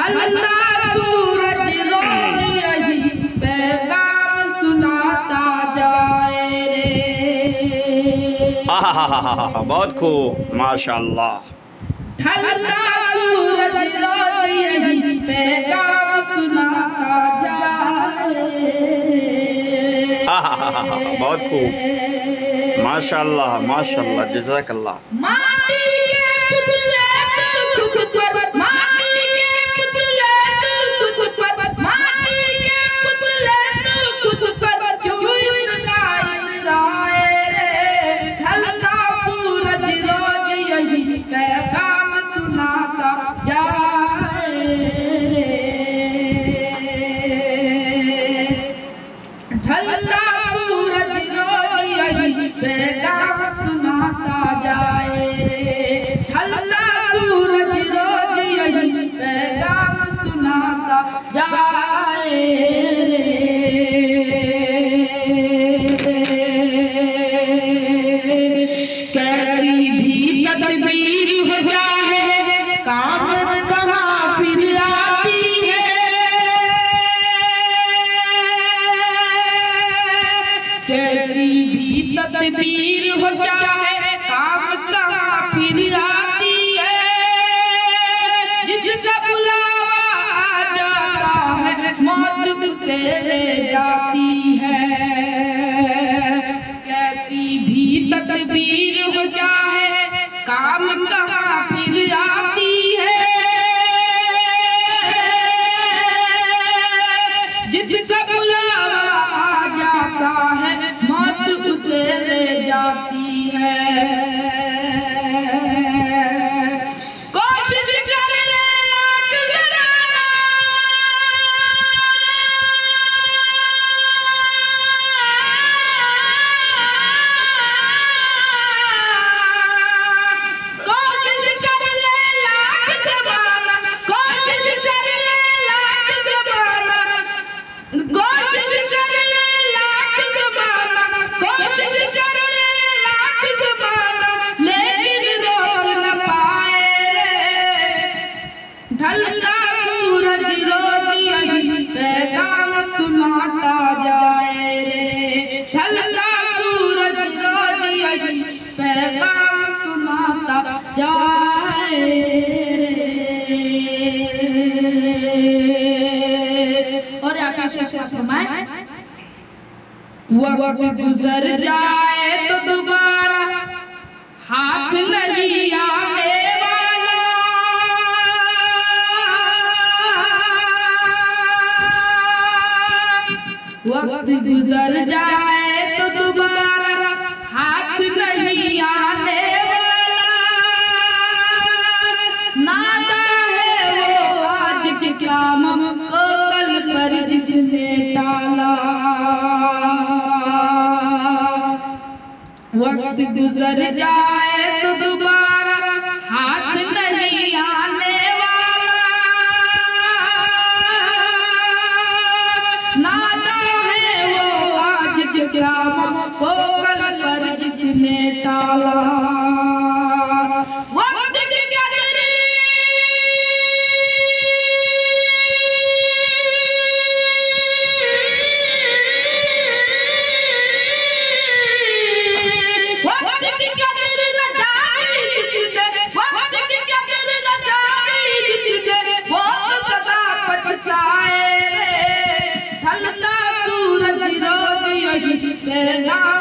ढलता सूरज रोज यही पैगाम सुनाता जाए रे। बहुत खूब, माशाअल्लाह। ढलता सूरज रोज यही पैगाम सुनाता जाए रे। बहुत खूब, माशाअल्लाह माशाअल्लाह, जज़ाकल्लाह। माटी के पुतले तू खुद पर, माटी के पुतले तू खुद पर, माटी के पुतले तू खुद पर, क्यों इतना इतराए रे। ढलता सूरज रोज यही पैगाम सुनाता जाए रे। ढलता सूरज रोज यही पैगाम सुनाता जाए रे। ढलता सूरज रोज यही पैगाम सुनाता जाए रे। कैसी भी तदबीर हो जाए काम कहाँ फिर आती है। कैसी भी तदबीर हो जाए काम कहाँ फिर आती है। जिसका बुलावा आ जाता है मौत उसे ले जाती है। कैसी भी तदबीर हो जाए काम कहाँ फिर आती है। जिसका बुलावा आ जाता है मौत उसे ले जाती है। कोशिश कर ले लाख ज़माना, कोशिश कर ले लाख ज़माना, कोशिश कर ले लाख ज़माना, कोशिश कर ले लाख ज़माना, कोशिश कर ले लाख ज़माना, लेकिन रोक न पाए रे। ढलता सूरज रोज यही पैगाम सुनाता जाए रे। ढलता सूरज रोज यही पैगाम सुनाता जाए रे। और आखिर शेर फरमाए, वक्त गुजर जाए तो दोबारा हाथ नहीं आने वाला। वक्त गुजर जाए तो दोबारा हाथ नहीं आने वाला। नादा है वो आज के काम को कल पर जिसने टाला। वक्त गुजर जाए तो दोबारा हाथ नहीं आने वाला। नादा है वो आज के काम को कल पर जिसने टाला। वक्त की कदर वक्त की कदर न जाने जिसने, वक्त की कदर न जाने जिसने, वो तो सदा पछताए रे। ढलता सूरज रोज यही पैगाम